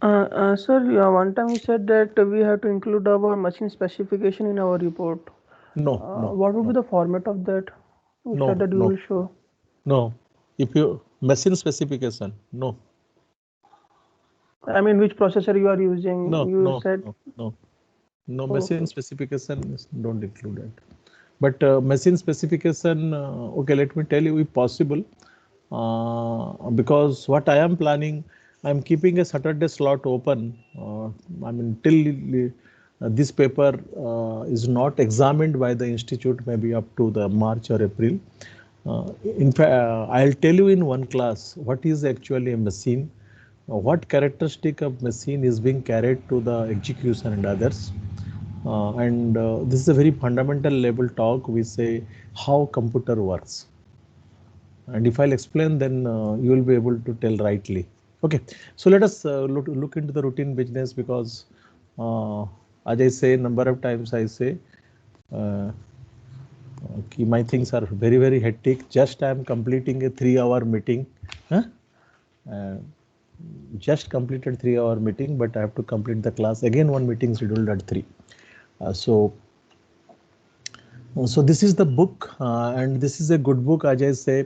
Sir, one time you said that we have to include our machine specification in our report. No, no, What would be no, the format of that? You said no, that you no, will show. no. If you machine specification, no, I mean, which processor you are using? no, You no, said, no, no, no. Machine okay. specification don't include that. But machine specification, okay, let me tell you if possible, because what I am planning, I'm keeping a Saturday slot open. I mean, till this paper is not examined by the institute, maybe up to the March or April. In fact, I'll tell you in one class what is actually a machine, what characteristic of machine is being carried to the execution and others. And this is a very fundamental level talk. We say how computer works, and if I'll explain, then you will be able to tell rightly. Okay, so let us look into the routine business, because as I say, number of times I say, uh, my things are very hectic. Just I am completing a 3 hour meeting. Huh? Uh, just completed 3 hour meeting, but I have to complete the class again. One meeting scheduled at 3. So this is the book, and this is a good book. As I say,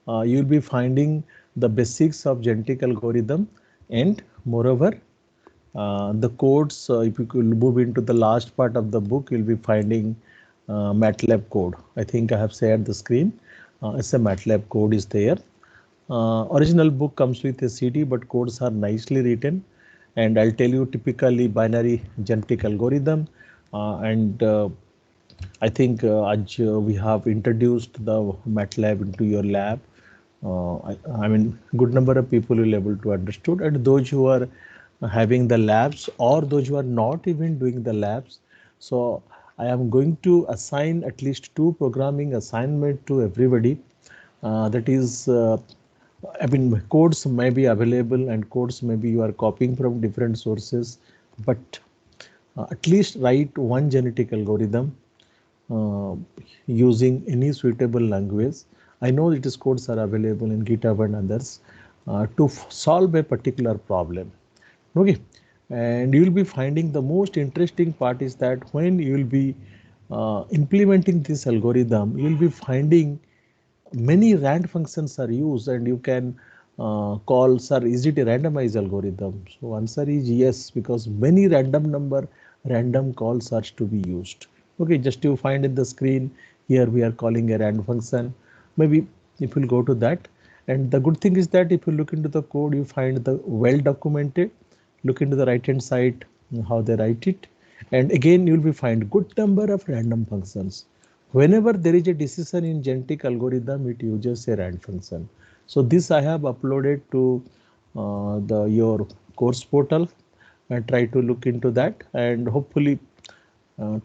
you'll be finding the basics of genetic algorithm, and moreover, the codes. If you could move into the last part of the book, you'll be finding MATLAB code. I think I have shared the screen. It's a MATLAB code is there. Original book comes with a CD, but codes are nicely written. And I'll tell you typically binary genetic algorithm, and I think Aj, we have introduced the MATLAB into your lab. I mean, good number of people will able to understood, and those who are having the labs or those who are not even doing the labs. So I am going to assign at least 2 programming assignment to everybody. That is, I mean, codes may be available and codes maybe you are copying from different sources, but at least write one genetic algorithm uh, using any suitable language. I know it is codes are available in GitHub and others to solve a particular problem. Okay, and you will be finding the most interesting part is that when you will be implementing this algorithm, you will be finding many rand functions are used, and you can call, sir, is it a randomized algorithm? So answer is yes, because many random number random calls are to be used. Okay, just you find in the screen here we are calling a rand function. Maybe if you go to that, and the good thing is that if you look into the code, you find the well documented. Look into the right hand side how they write it, and again you will be find good number of random functions. Whenever there is a decision in genetic algorithm, it uses a rand function. So this I have uploaded to the your course portal, and try to look into that, and hopefully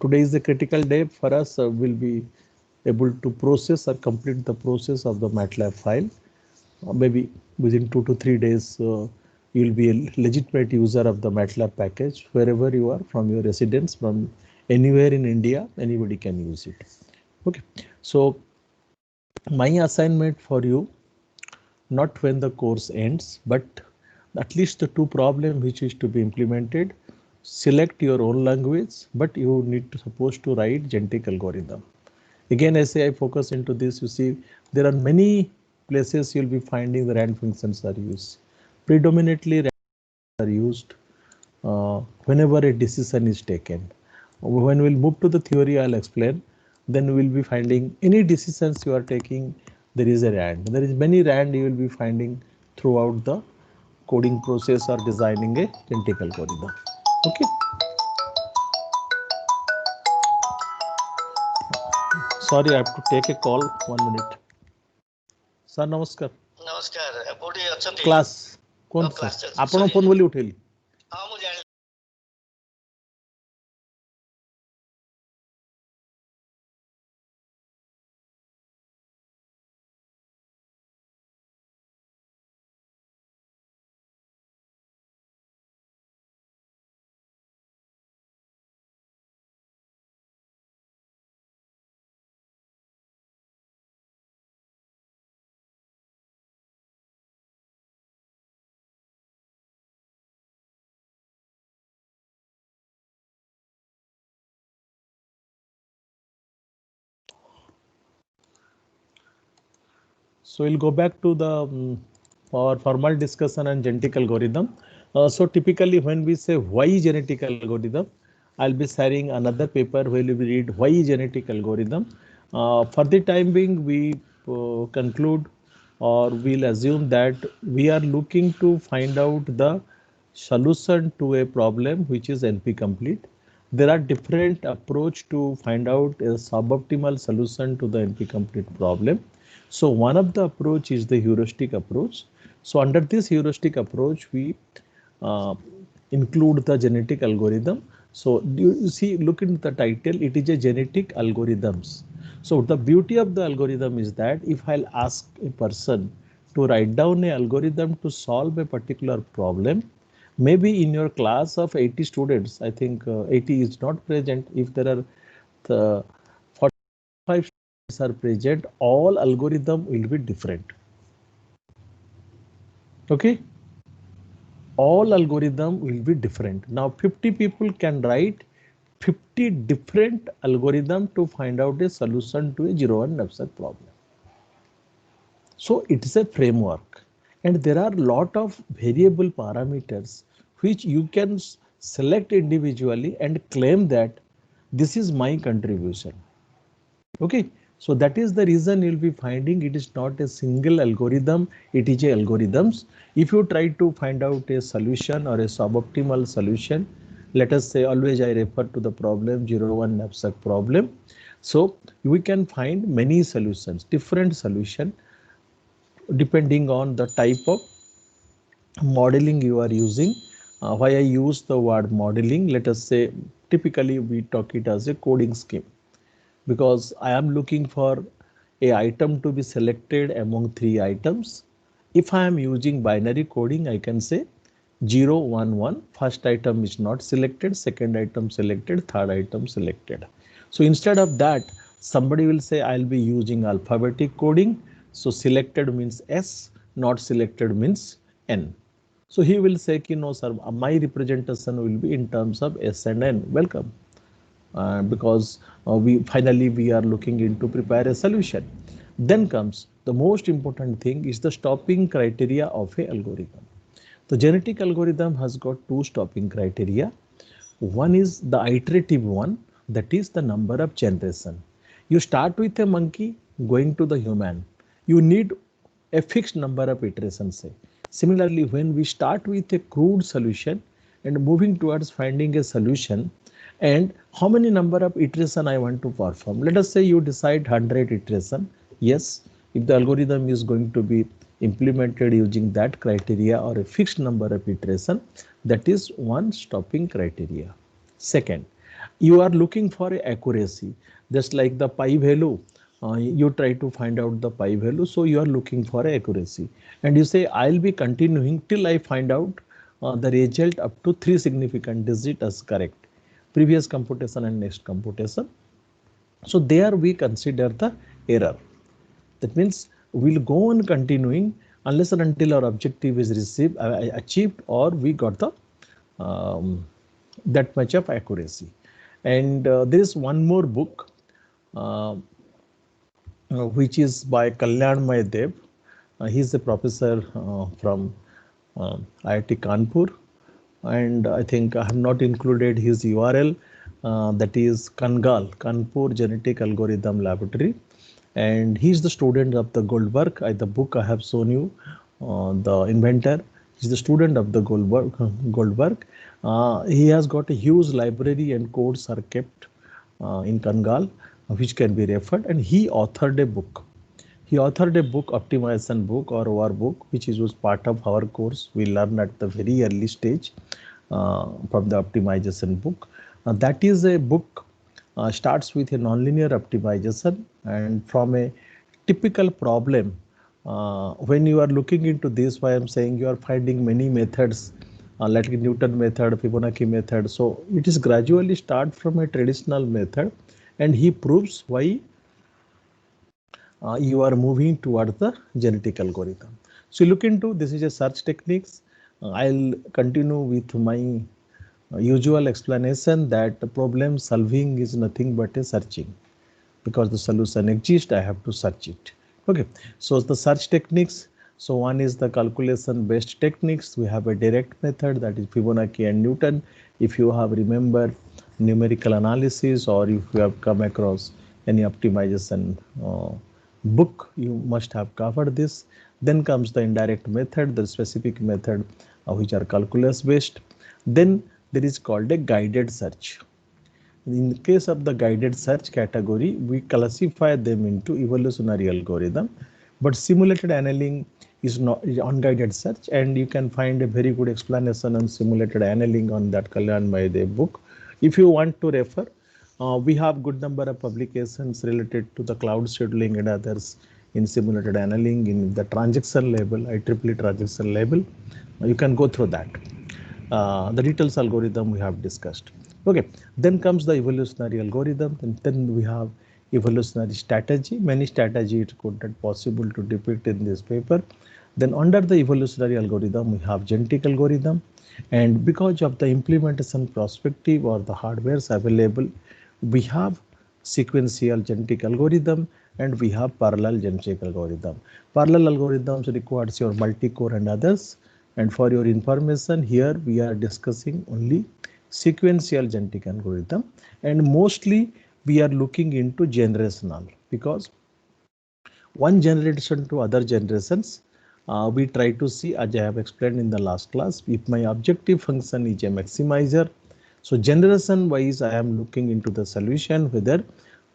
today is a critical day for us. We'll be able to process or complete the process of the MATLAB file. Maybe within 2 to 3 days, you'll be a legitimate user of the MATLAB package wherever you are, from your residence, from anywhere in India, anybody can use it. Okay, so my assignment for you, not when the course ends, but at least the 2 problem which is to be implemented. Select your own language, but you need to supposed to write genetic algorithm. Again, I say I focus into this. You see, there are many places you'll be finding the rand functions are used. Predominantly are used whenever a decision is taken. When we'll move to the theory, I'll explain. Then we'll be finding any decisions you are taking, there is a rand. There is many rand you will be finding throughout the coding process or designing a genetic algorithm. Okay. Sorry, I have to take a call. 1 minute. Sir, namaskar. नमस्कार कोठी अछंती class कौन sir class आपण phone बोली उठेली हाँ मुझे So we'll go back to the our formal discussion on genetic algorithm. So typically when we say why genetic algorithm, I'll be sharing another paper where we read why genetic algorithm. For the time being, we conclude or we'll assume that we are looking to find out the solution to a problem which is NP complete. There are different approach to find out a suboptimal solution to the NP complete problem. So one of the approach is the heuristic approach. So under this heuristic approach, we uh, include the genetic algorithm. So you see, look into the title, it is a genetic algorithms. So the beauty of the algorithm is that if I'll ask a person to write down an algorithm to solve a particular problem, maybe in your class of 80 students, I think 80 is not present. If there are the 45 students are present, all algorithm will be different. Okay, all algorithm will be different. Now 50 people can write 50 different algorithm to find out a solution to a zero one knapsack problem. So it is a framework, and there are lot of variable parameters which you can select individually and claim that this is my contribution. Okay, so that is the reason you'll be finding it is not a single algorithm, it is a algorithms. If you try to find out a solution or a suboptimal solution, let us say always I refer to the problem 01 knapsack problem. So we can find many solutions, different solution depending on the type of modeling you are using. Why I use the word modeling, let us say typically we talk it as a coding scheme, because I am looking for a item to be selected among 3 items. If I am using binary coding, I can say 0, 1, 1. First item is not selected, second item selected, third item selected. So instead of that, somebody will say I'll be using alphabetic coding. So selected means S, not selected means N. So he will say, no, sir, my representation will be in terms of S and N. Welcome. Because we are looking into prepare a solution. Then comes the most important thing is the stopping criteria of a algorithm. The genetic algorithm has got 2 stopping criteria. One is the iterative one, that is the number of generation. You start with a monkey going to the human, you need a fixed number of iterations. Say similarly, when we start with a crude solution and moving towards finding a solution, and how many number of iteration I want to perform. Let us say you decide 100 iteration. Yes, if the algorithm is going to be implemented using that criteria or a fixed number of iteration, that is one stopping criteria. Second, you are looking for accuracy, just like the pi value. You try to find out the pi value, so you are looking for accuracy, and you say I'll be continuing till I find out the result up to 3 significant digits as correct, previous computation and next computation. So there we consider the error. That means we'll go on continuing unless and until our objective is achieved, or we got the that much of accuracy. And there is one more book which is by Kalyan Dev. He's a professor from IIT Kanpur, and I think I have not included his URL. That is Kanpur Genetic Algorithm Laboratory, and he's the student of the Goldberg. The book I have shown you, the inventor. He's the student of the Goldberg. He has got a huge library and codes are kept in Kangal, which can be referred, and he authored a book. He authored a book, optimization book or OR book, which was part of our course. We learn at the very early stage from the optimization book. That is a book starts with a nonlinear optimization, and from a typical problem. When you are looking into this, why I'm saying you are finding many methods like Newton method, Fibonacci method. So it is gradually start from a traditional method, and he proves why you are moving towards the genetic algorithm. So look into this is a search techniques. I'll continue with my usual explanation that the problem solving is nothing but a searching, because the solution exists, I have to search it. Okay, so the search techniques. So one is the calculation based techniques. We have a direct method, that is Fibonacci and Newton. If you have remember numerical analysis, or if you have come across any optimization book, you must have covered this. Then comes the indirect method, the specific method which are calculus based. Then there is called a guided search. In the case of the guided search category, we classify them into evolutionary algorithm, but simulated annealing is not unguided search, and you can find a very good explanation on simulated annealing on that Kalyan Maydev book. If you want to refer, we have good number of publications related to the cloud scheduling and others in simulated annealing in the transaction level, IEEE transaction level. You can go through that. The details algorithm we have discussed. Okay, then comes the evolutionary algorithm, and then we have evolutionary strategy. Many strategies could not possible to depict in this paper. Then under the evolutionary algorithm, we have genetic algorithm, and because of the implementation perspective or the hardwares available, we have sequential genetic algorithm and we have parallel genetic algorithm. Parallel algorithms requires your multi-core and others. And for your information, here we are discussing only sequential genetic algorithm, and mostly we are looking into generational, because one generation to other generations, we try to see, as I have explained in the last class, if my objective function is a maximizer, so generation wise I am looking into the solution whether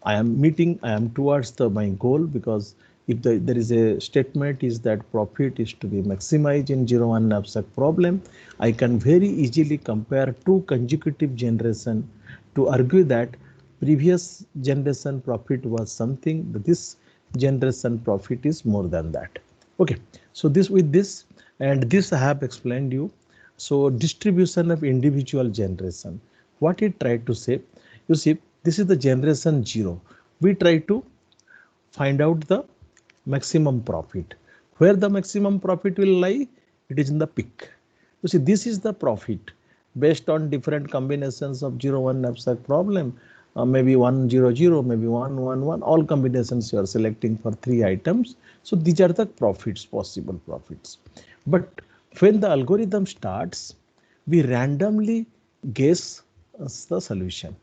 I am towards my goal, because if there is a statement is that profit is to be maximized in 0-1 knapsack problem, I can very easily compare two consecutive generation to argue that previous generation profit was something, this generation profit is more than that. Okay, so this with this, and this I have explained you. So distribution of individual generation, what it tried to say, you see, this is the generation 0. We try to find out the maximum profit. Where the maximum profit will lie? It is in the peak. You see, this is the profit based on different combinations of 0-1 knapsack problem. Maybe 1-0-0, maybe 1-1-1, all combinations you are selecting for 3 items. So these are the profits, possible profits. But when the algorithm starts, we randomly guess the solution,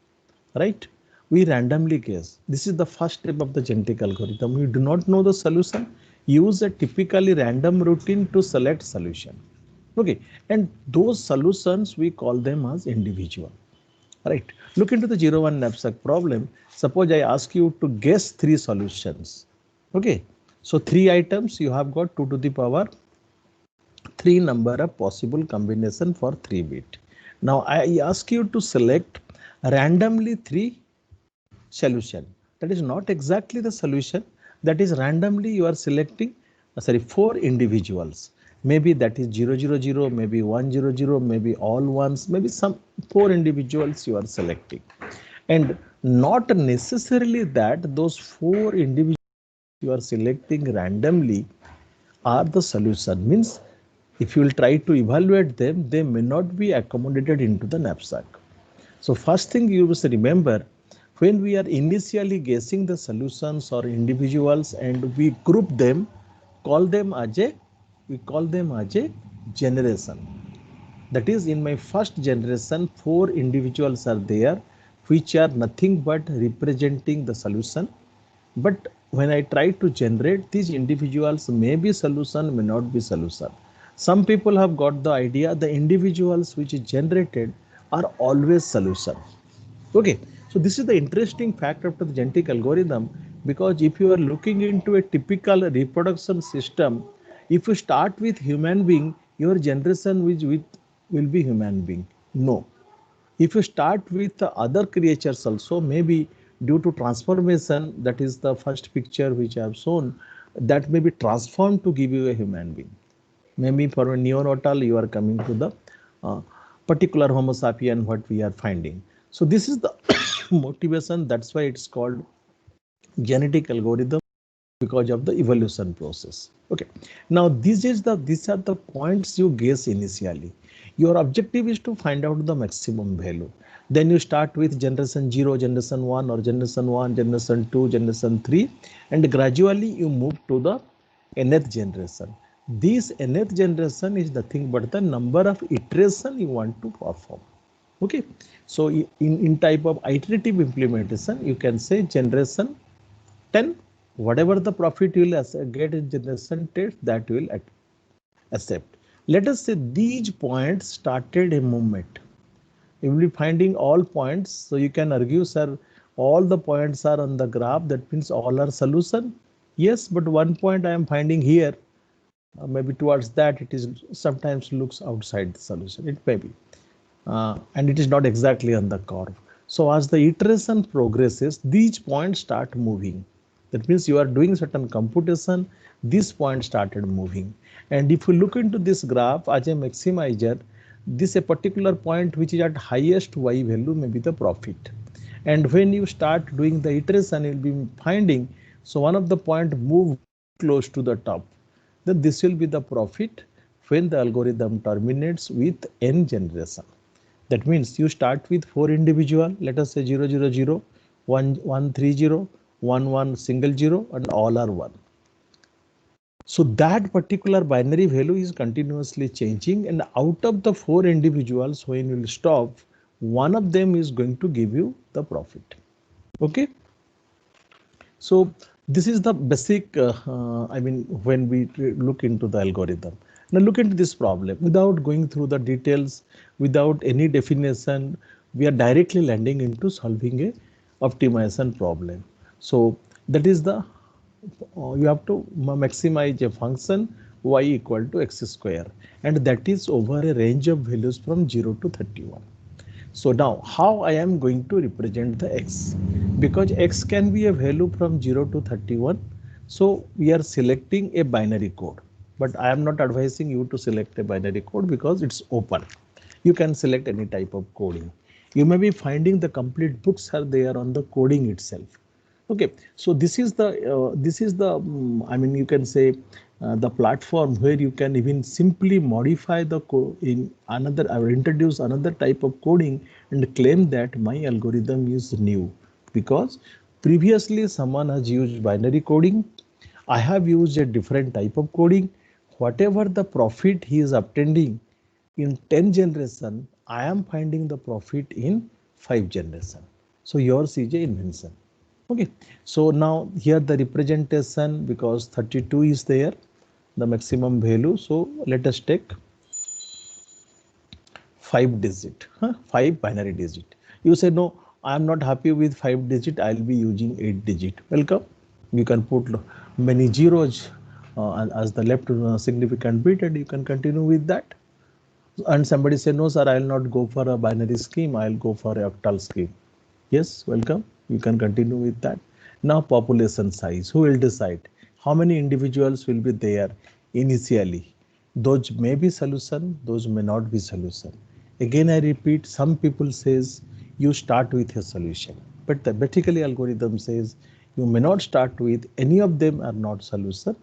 right? We randomly guess. This is the first step of the genetic algorithm. We do not know the solution. Use a typically random routine to select solution. Okay, and those solutions we call them as individual. Right. Look into the 0-1 knapsack problem. Suppose I ask you to guess 3 solutions. Okay, so 3 items, you have got 2 to the power 3 number of possible combination for 3 bit. Now I ask you to select randomly 3 solution. That is not exactly the solution. That is randomly you are selecting 4 individuals. Maybe that is 0-0-0, maybe 1-0-0, maybe all ones, maybe some 4 individuals you are selecting. And not necessarily that those 4 individuals you are selecting randomly are the solution. Means if you will try to evaluate them, they may not be accommodated into the knapsack. So first thing you must remember, when we are initially guessing the solutions or individuals and we group them, we call them as a generation. That is, in my first generation, 4 individuals are there, which are nothing but representing the solution. But when I try to generate these individuals, may be solution, may not be solution. Some people have got the idea the individuals which is generated are always solution. Okay, so this is the interesting fact of the genetic algorithm, because if you are looking into a typical reproduction system, if you start with human being, your generation will be human being. No. If you start with other creatures also, maybe due to transformation, that is the first picture which I have shown, that may be transformed to give you a human being. Maybe for a neonatal, you are coming to the particular Homo sapien what we are finding. So this is the motivation. That's why it's called genetic algorithm, because of the evolution process. Okay. Now these are the points you guess initially. Your objective is to find out the maximum value. Then you start with generation 0, generation 1, or generation 1, generation 2, generation 3, and gradually you move to the nth generation. This nth generation is nothing but the number of iteration you want to perform. Okay, so in type of iterative implementation, you can say generation 10, whatever the profit you will get in generation 10, that you will accept. Let us say these points started a movement. You will be finding all points. So you can argue, sir, all the points are on the graph. That means all are solution. Yes, but one point I am finding here, maybe towards that it is sometimes looks outside the solution. It may be, and it is not exactly on the curve. So as the iteration progresses, these points start moving. That means you are doing certain computation, this point started moving. And if you look into this graph as a maximizer, this a particular point which is at highest y value may be the profit. And when you start doing the iteration, you'll be finding, so one of the point move close to the top, then this will be the profit when the algorithm terminates with n generation. That means you start with 4 individual, let us say 0, 0, 0, 1, 1, 3, 0, 1, 1, single 0, and all are 1. So that particular binary value is continuously changing, and out of the 4 individuals, when you will stop, one of them is going to give you the profit. Okay. So this is the basic, when we look into the algorithm. Now look into this problem without going through the details, without any definition, we are directly landing into solving a optimization problem. So that is the, you have to maximize a function y equal to x square, and that is over a range of values from 0 to 31. So now how I am going to represent the x, because x can be a value from 0 to 31. So we are selecting a binary code, but I am not advising you to select a binary code because it's open. You can select any type of coding. You may be finding the complete books are there on the coding itself. Okay, so this is the you can say the platform where you can even simply modify the code in another, or introduce another type of coding and claim that my algorithm is new, because previously someone has used binary coding. I have used a different type of coding. Whatever the profit he is obtaining in 10 generation, I am finding the profit in 5 generation. So yours is a invention. Okay, so now here the representation, because 32 is there, the maximum value. So let us take 5 digit, 5 binary digit. You say, no, I am not happy with 5 digit, I'll be using 8 digit. Welcome. You can put many zeros as the left significant bit, and you can continue with that. And somebody say, no, sir, I'll not go for a binary scheme, I'll go for a octal scheme. Yes, welcome. You can continue with that. Now population size, who will decide how many individuals will be there initially? Those may be solution, those may not be solution. Again, I repeat, some people says you start with a solution, but the vertically algorithm says you may not start with any of them are not solution.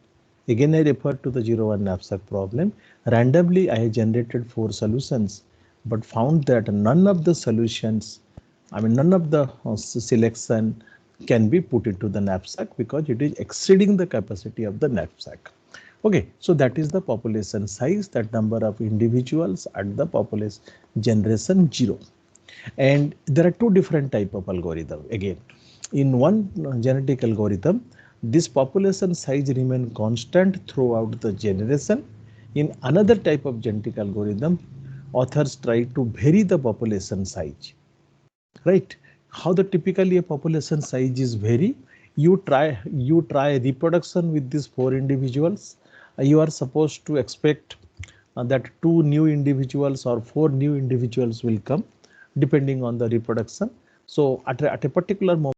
Again, I refer to the 0-1 knapsack problem. Randomly, I generated 4 solutions, but found that none of the solutions, none of the selection can be put into the knapsack because it is exceeding the capacity of the knapsack. Okay, so that is the population size, that number of individuals at the population generation 0. And there are 2 different type of algorithm. Again, in one genetic algorithm, this population size remain constant throughout the generation. In another type of genetic algorithm, authors try to vary the population size. Right? How the typically a population size is vary? You try reproduction with these 4 individuals. You are supposed to expect that 2 new individuals or 4 new individuals will come depending on the reproduction. So at a particular moment,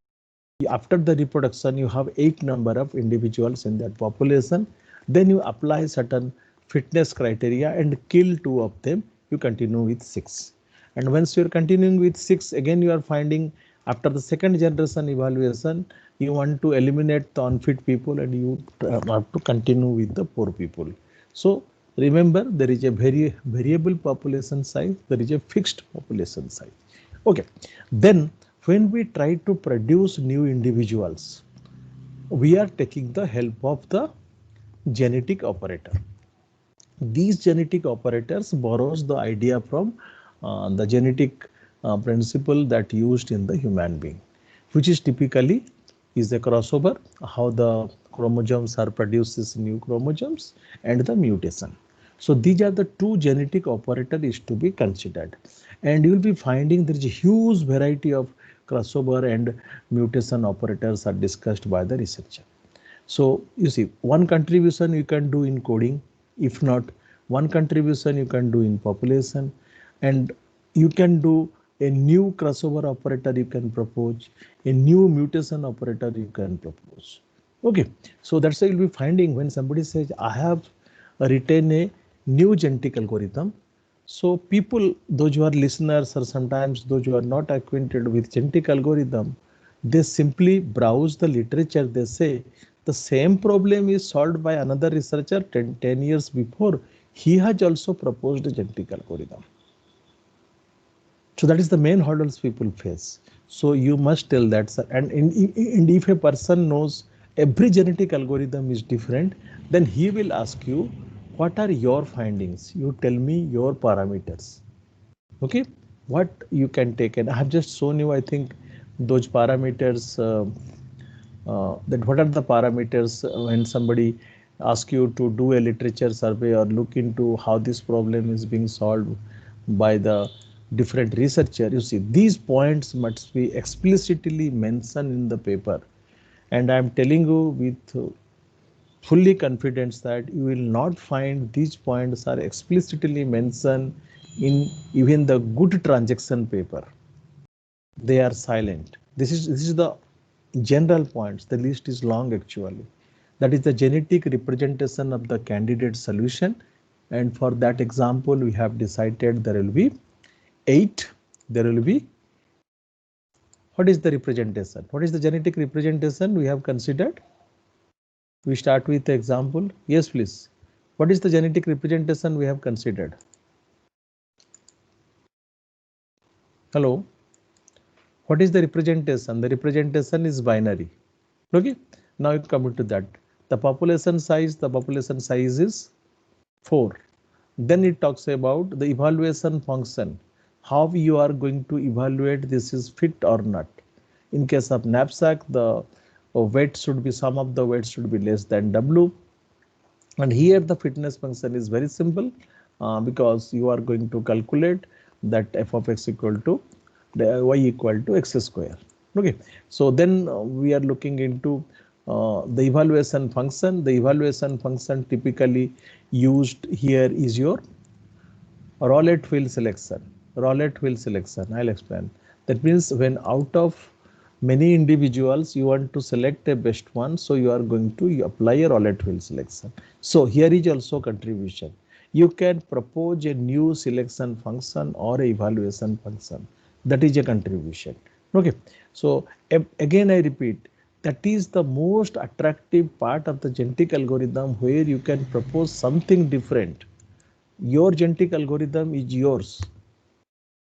after the reproduction, you have 8 number of individuals in that population. Then you apply certain fitness criteria and kill 2 of them. You continue with 6. And once you are continuing with 6, again you are finding after the second generation evaluation, you want to eliminate the unfit people and you have to continue with the poor people. So remember, there is a variable population size, there is a fixed population size. Okay, then when we try to produce new individuals, we are taking the help of the genetic operator. These genetic operators borrows the idea from the genetic principle that used in the human being, which is typically is a crossover, how the chromosomes are produces new chromosomes and the mutation. So these are the two genetic operator is to be considered, and you will be finding there is a huge variety of crossover and mutation operators are discussed by the researcher. So you see, one contribution you can do in coding, if not one contribution you can do in population, and you can do a new crossover operator you can propose, a new mutation operator you can propose. Okay, so that's why you'll be finding when somebody says, I have written a new genetic algorithm. So people, those who are listeners or sometimes those who are not acquainted with genetic algorithm, they simply browse the literature. They say the same problem is solved by another researcher 10 years before. He has also proposed a genetic algorithm. So that is the main hurdles people face. So you must tell that, sir. And if a person knows every genetic algorithm is different, then he will ask you, what are your findings? You tell me your parameters. Okay, what you can take. And I have just shown you, I think, those parameters. That what are the parameters when somebody asks you to do a literature survey or look into how this problem is being solved by the different researcher. You see, these points must be explicitly mentioned in the paper, and I am telling you with fully confidence that you will not find these points are explicitly mentioned in even the good transaction paper. They are silent. This is the general points. The list is long actually. That is the genetic representation of the candidate solution. And for that example, we have decided there will be 8. There will be, what is the representation? What is the genetic representation we have considered? We start with the example. Yes, please. What is the genetic representation we have considered? Hello. What is the representation? The representation is binary. Okay. Now you come to that. The population size is 4. Then it talks about the evaluation function. How you are going to evaluate this is fit or not. In case of knapsack, the weight should be, sum of the weights should be less than W. And here the fitness function is very simple because you are going to calculate that f of x equal to y equal to x square. Okay, so then we are looking into the evaluation function. The evaluation function typically used here is your Rowlett wheel selection. Rowlett wheel selection, I'll explain. That means when out of many individuals you want to select a best one, so you are going to apply a Rowlett wheel selection. So here is also contribution. You can propose a new selection function or a evaluation function. That is a contribution. Okay, so again I repeat, that is the most attractive part of the genetic algorithm, where you can propose something different. Your genetic algorithm is yours.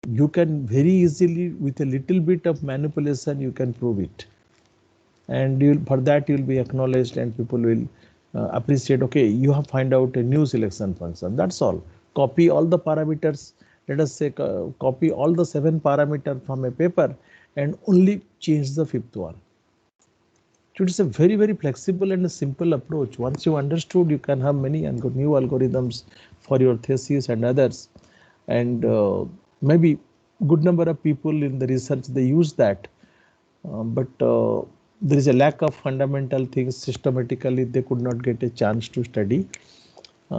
You can very easily, with a little bit of manipulation, you can prove it, and for that you will be acknowledged and people will appreciate. Okay, you have find out a new selection function. That's all. Copy all the parameters. Let us say copy all the 7 parameters from a paper and only change the 5th one. So it's a very flexible and a simple approach. Once you understood, you can have many new algorithms for your thesis and others. And maybe good number of people in the research, they use that. But there is a lack of fundamental things systematically. They could not get a chance to study.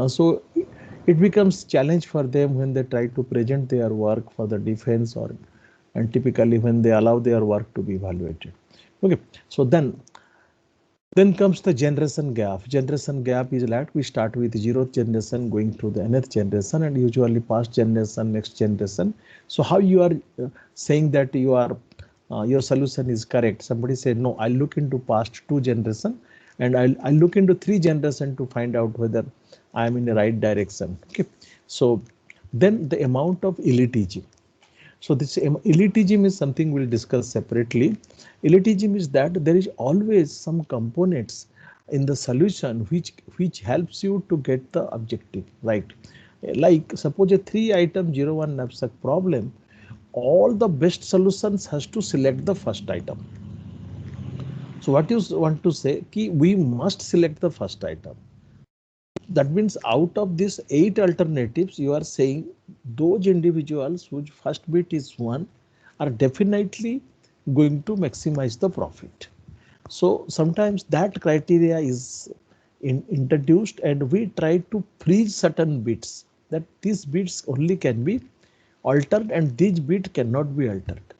So it becomes challenge for them when they try to present their work for the defense, or and typically when they allow their work to be evaluated. Okay, so then comes the generation gap. Generation gap is like we start with 0th generation going to the nth generation, and usually past generation, next generation. So how you are saying that you are your solution is correct? Somebody said no, I'll look into past 2 generation and I'll look into 3 generation to find out whether I am in the right direction. Okay, so then the amount of ELITG. So this elitism is something we'll discuss separately. Elitism is that there is always some components in the solution which helps you to get the objective right. Like suppose a 3 item 01 knapsack problem, all the best solutions has to select the first item. So what you want to say ki we must select the first item. That means out of these 8 alternatives, you are saying those individuals whose first bit is 1 are definitely going to maximize the profit. So sometimes that criteria is introduced and we try to freeze certain bits, that these bits only can be altered and these bit cannot be altered.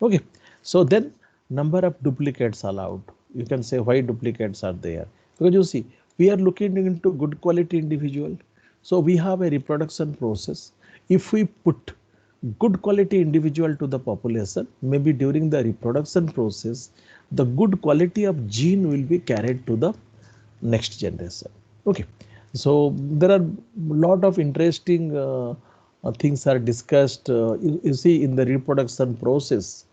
Okay, so then number of duplicates allowed. You can say why duplicates are there, because you see we are looking into good quality individual. So we have a reproduction process. If we put good quality individual to the population, maybe during the reproduction process, the good quality of gene will be carried to the next generation. Okay, so there are lot of interesting things are discussed. You see in the reproduction process,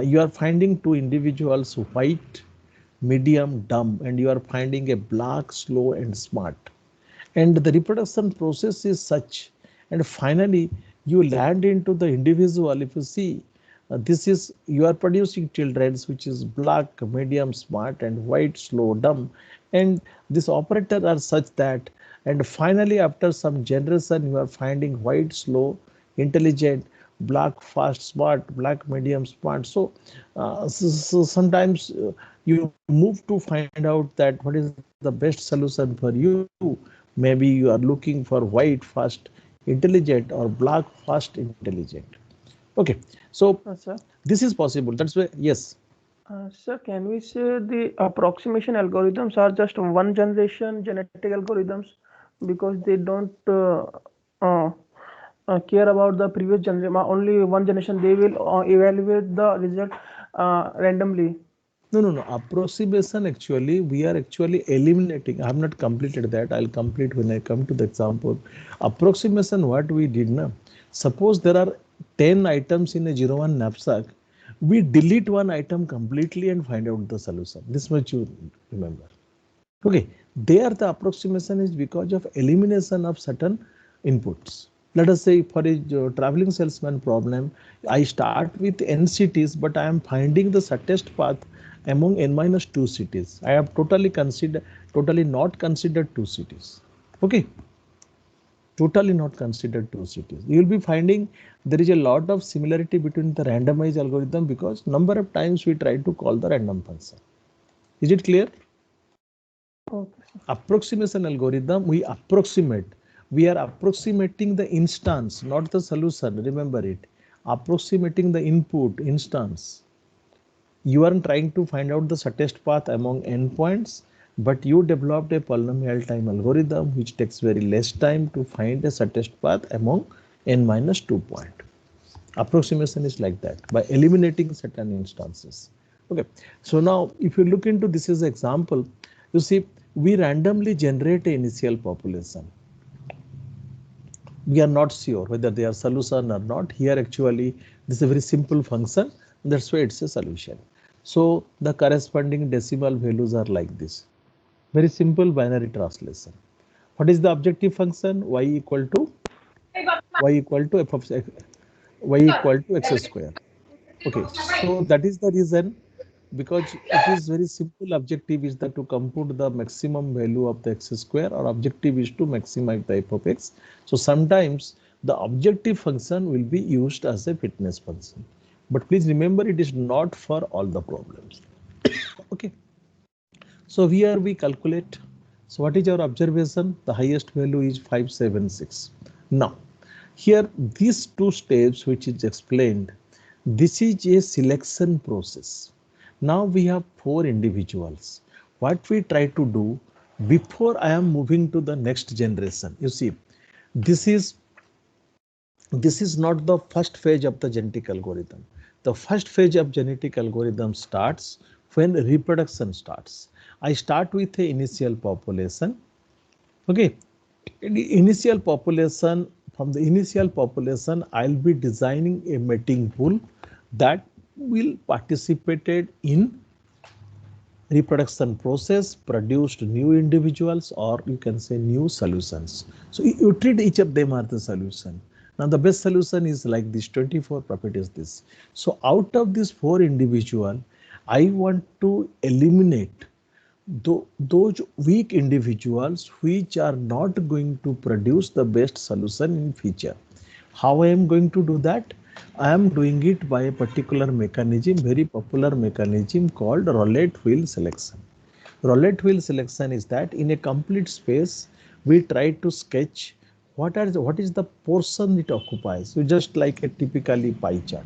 you are finding two individuals, white, medium, dumb, and you are finding a black, slow, and smart. And the reproduction process is such, and finally you land into the individual. If you see, this is you are producing children which is black, medium, smart, and white, slow, dumb, and this operator are such that, and finally after some generation you are finding white, slow, intelligent, black, fast, smart, black, medium, smart. So, so sometimes you move to find out that what is the best solution for you. Maybe you are looking for white, fast, intelligent, or black, fast, intelligent. Okay, so Sir. this is possible. That's why, yes. Sir, can we say the approximation algorithms are just one generation genetic algorithms because they don't uh, care about the previous generation, only one generation, they will evaluate the result randomly. No. Approximation actually, we are actually eliminating. I have not completed that. I'll complete when I come to the example. Approximation, what we did now. Suppose there are 10 items in a 01 knapsack. We delete one item completely and find out the solution. This much you remember. Okay. There the approximation is because of elimination of certain inputs. Let us say for a traveling salesman problem, I start with n cities, but I am finding the shortest path among n minus 2 cities. I have totally not considered 2 cities. Okay, totally not considered 2 cities. You will be finding there is a lot of similarity between the randomized algorithm because number of times we try to call the random function. Is it clear? Okay. Approximation algorithm, we are approximating the instance, not the solution. Remember it, approximating the input instance. You aren't trying to find out the shortest path among endpoints, but you developed a polynomial time algorithm which takes very less time to find the shortest path among n minus 2 point. Approximation is like that, by eliminating certain instances. Okay, so now if you look into this as an example, you see we randomly generate an initial population. We are not sure whether they are solution or not. Here actually this is a very simple function, that's why it's a solution. So the corresponding decimal values are like this. Very simple binary translation. What is the objective function? Y equal to f of x, y equal to x square. Okay, so that is the reason, because it is very simple. Objective is that to compute the maximum value of the x square, or objective is to maximize the f of x. So sometimes the objective function will be used as a fitness function, but please remember it is not for all the problems. Okay, so here we calculate. So what is our observation? The highest value is 576. Now here these two steps which is explained, this is a selection process. Now we have 4 individuals. What we try to do before I am moving to the next generation, you see, this is not the first phase of the genetic algorithm. The first phase of genetic algorithm starts when reproduction starts. I start with the initial population. Okay, in the initial population from the initial population, I'll be designing a mating pool that will participate in reproduction process, produced new individuals, or you can say new solutions. So you treat each of them as the solution. Now the best solution is like this 24 properties this. So out of these 4 individual, I want to eliminate those weak individuals which are not going to produce the best solution in future. How I am going to do that? I am doing it by a particular mechanism, very popular mechanism called roulette wheel selection. Roulette wheel selection is that in a complete space, we try to sketch what is the portion it occupies. So just like a typically pie chart.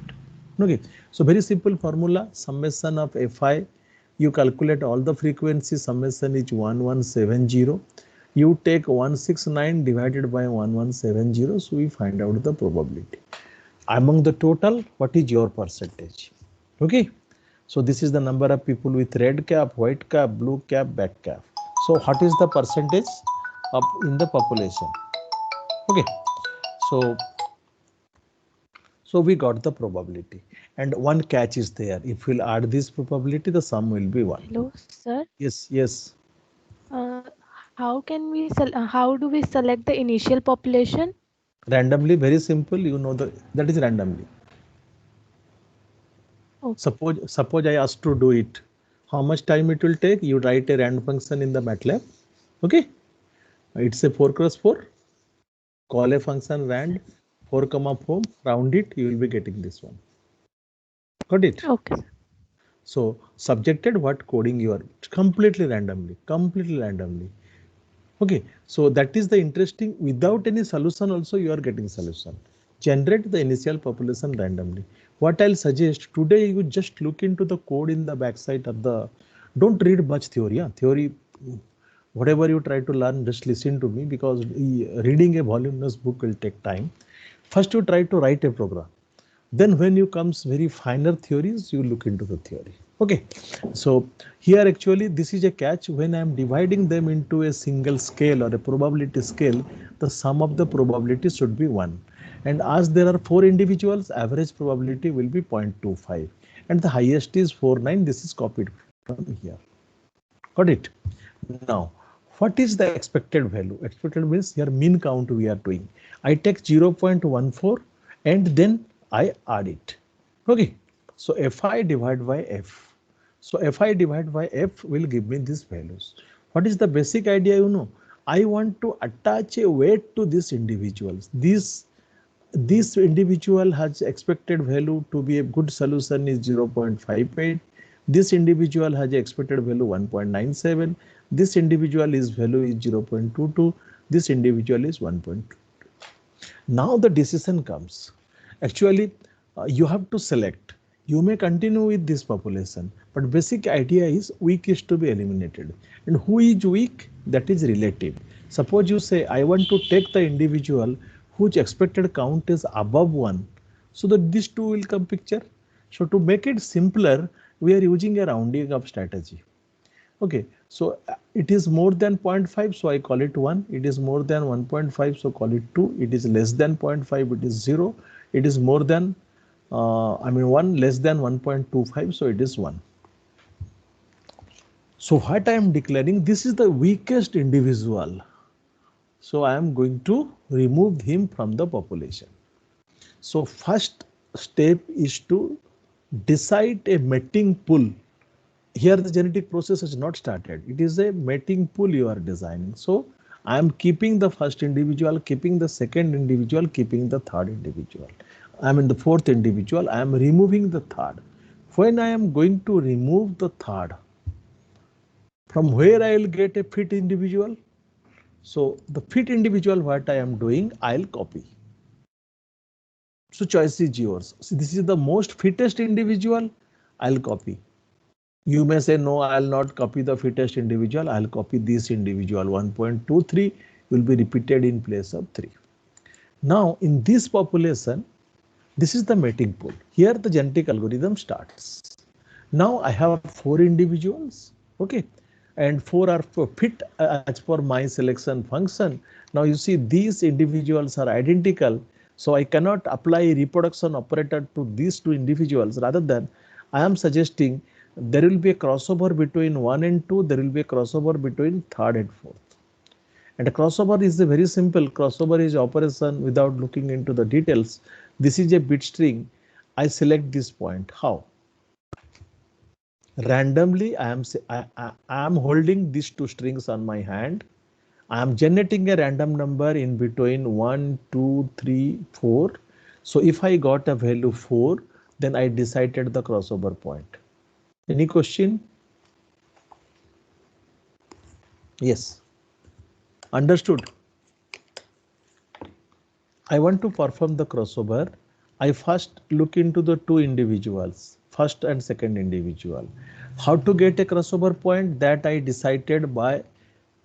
Okay. So very simple formula, summation of Fi. You calculate all the frequency, summation is 1170. You take 169 divided by 1170. So we find out the probability. Among the total, what is your percentage? Okay. So this is the number of people with red cap, white cap, blue cap, black cap. So what is the percentage of in the population? Okay. So we got the probability, and one catch is there. If we'll add this probability, the sum will be 1. Hello, sir. Yes. Uh, how do we select the initial population? Randomly, very simple. You know that is randomly. Okay. Suppose I ask to do it. How much time it will take? You write a rand function in the MATLAB. Okay. It's a 4x4. Call a function rand 4, 4, round it. You will be getting this one. Got it? Okay. So subjected what coding you are, completely randomly. Okay, so that is the interesting. Without any solution also you are getting solution. Generate the initial population randomly. What I'll suggest today, you just look into the code in the backside of the, don't read much theory. Theory, whatever you try to learn, just listen to me, because reading a voluminous book will take time. First you try to write a program. Then when you comes very finer theories, you look into the theory. Okay, so here actually this is a catch. When I am dividing them into a single scale or a probability scale, the sum of the probability should be 1. And as there are 4 individuals, average probability will be 0.25. And the highest is 49. This is copied from here. Got it? Now, what is the expected value? Expected means here mean count we are doing. I take 0.14 and then I add it. Okay, so Fi divided by F. So Fi divided by F will give me these values. What is the basic idea? You know, I want to attach a weight to these individuals. This individual has expected value to be a good solution is 0.58. This individual has expected value 1.97. This individual is value is 0.22. This individual is 1.2. Now the decision comes. Actually, you have to select. You may continue with this population, but basic idea is weak is to be eliminated. And who is weak? That is relative. Suppose you say, I want to take the individual whose expected count is above 1. So that these two will come picture. So to make it simpler, we are using a rounding up strategy. Okay, so it is more than 0.5, so I call it 1. It is more than 1.5, so call it 2. It is less than 0.5, it is 0. It is more than, 1 less than 1.25, so it is 1. So what I am declaring, this is the weakest individual. So I am going to remove him from the population. So first step is to decide a mating pool. Here the genetic process has not started. It is a mating pool you are designing. So I am keeping the first individual, keeping the second individual, keeping the third individual. I am in the fourth individual. I am removing the third. When I am going to remove the third, from where I will get a fit individual? So the fit individual, what I am doing, I'll copy. So choice is yours. So this is the most fittest individual, I'll copy. You may say, no, I'll not copy the fittest individual. I'll copy this individual. 1.23 will be repeated in place of 3. Now, in this population, this is the mating pool. Here the genetic algorithm starts. Now I have 4 individuals. Okay. And 4 are fit as per my selection function. Now you see these individuals are identical, so I cannot apply reproduction operator to these two individuals. Rather than I am suggesting there will be a crossover between 1 and 2, there will be a crossover between 3rd and 4th. And a crossover is a very simple crossover is operation without looking into the details. This is a bit string. I select this point. How? Randomly, I am holding these two strings on my hand. I am generating a random number in between 1, 2, 3, 4. So if I got a value 4, then I decided the crossover point. Any question? Yes. Understood. I want to perform the crossover. I first look into the two individuals, first and second individual. How to get a crossover point? That I decided by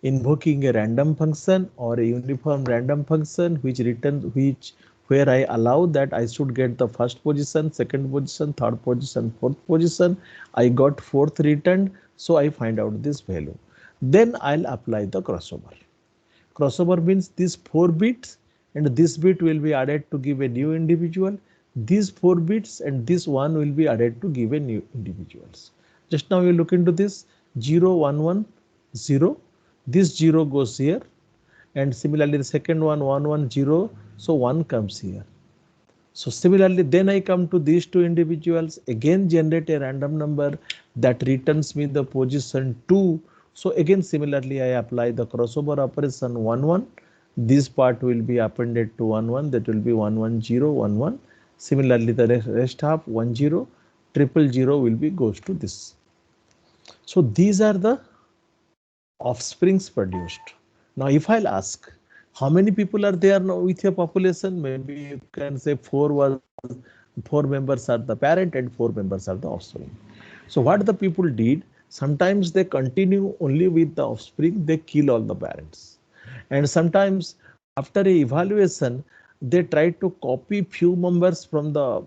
invoking a random function or a uniform random function which returns where I allow that I should get the first position, second position, third position, fourth position. I got fourth returned, so I find out this value. Then I'll apply the crossover. Crossover means these 4 bits and this bit will be added to give a new individual. These 4 bits and this one will be added to give a new individuals. Just now you look into this 0, 1, 1, 0. This 0 goes here, and similarly the second one 1, 1, 0. So 1 comes here. So similarly, then I come to these two individuals, again generate a random number that returns me the position 2. So again, similarly, I apply the crossover operation 1, 1. This part will be appended to 1, 1. That will be 1, 1, 0, 1, 1. Similarly, the rest half 1, 0, 0, 0 will be goes to this. So these are the offsprings produced. Now, if I'll ask, how many people are there now with your population? Maybe you can say 4 members are the parent and 4 members are the offspring. So what the people did, sometimes they continue only with the offspring, they kill all the parents. And sometimes after a evaluation, they try to copy few members from the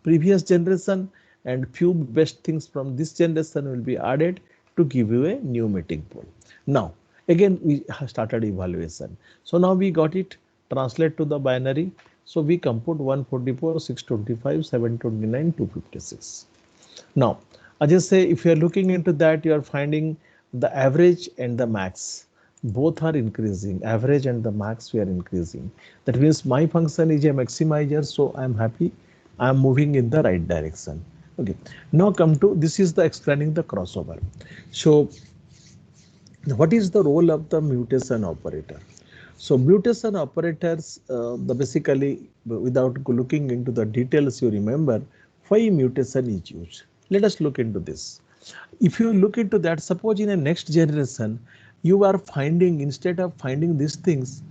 previous generation and few best things from this generation will be added to give you a new mating pool. Now, again, we started evaluation. So now we got it, translate to the binary. So we compute 144, 625, 729, 256. Now, I just say if you are looking into that, you are finding the average and the max. Both are increasing. Average and the max we are increasing. That means my function is a maximizer, so I am happy. I am moving in the right direction. Okay. Now come to this is the explaining the crossover. So what is the role of the mutation operator? So mutation operators, the basically without looking into the details, you remember why mutation is used. Let us look into this. If you look into that, suppose in a next generation, you are finding instead of finding these things,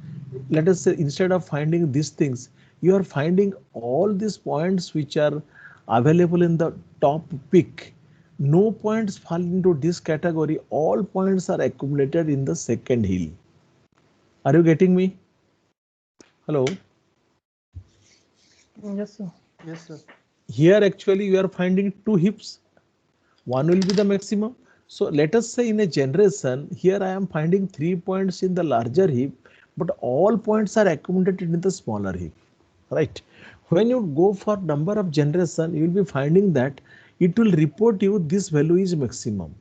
let us say instead of finding these things, you are finding all these points which are available in the top peak. No points fall into this category. All points are accumulated in the second hill. Are you getting me? Hello? Yes, sir. Yes, sir. Here actually you are finding 2 hips. One will be the maximum. So let us say in a generation, here I am finding 3 points in the larger heap, but all points are accumulated in the smaller heap, right? When you go for number of generation, you will be finding that it will report you this value is maximum.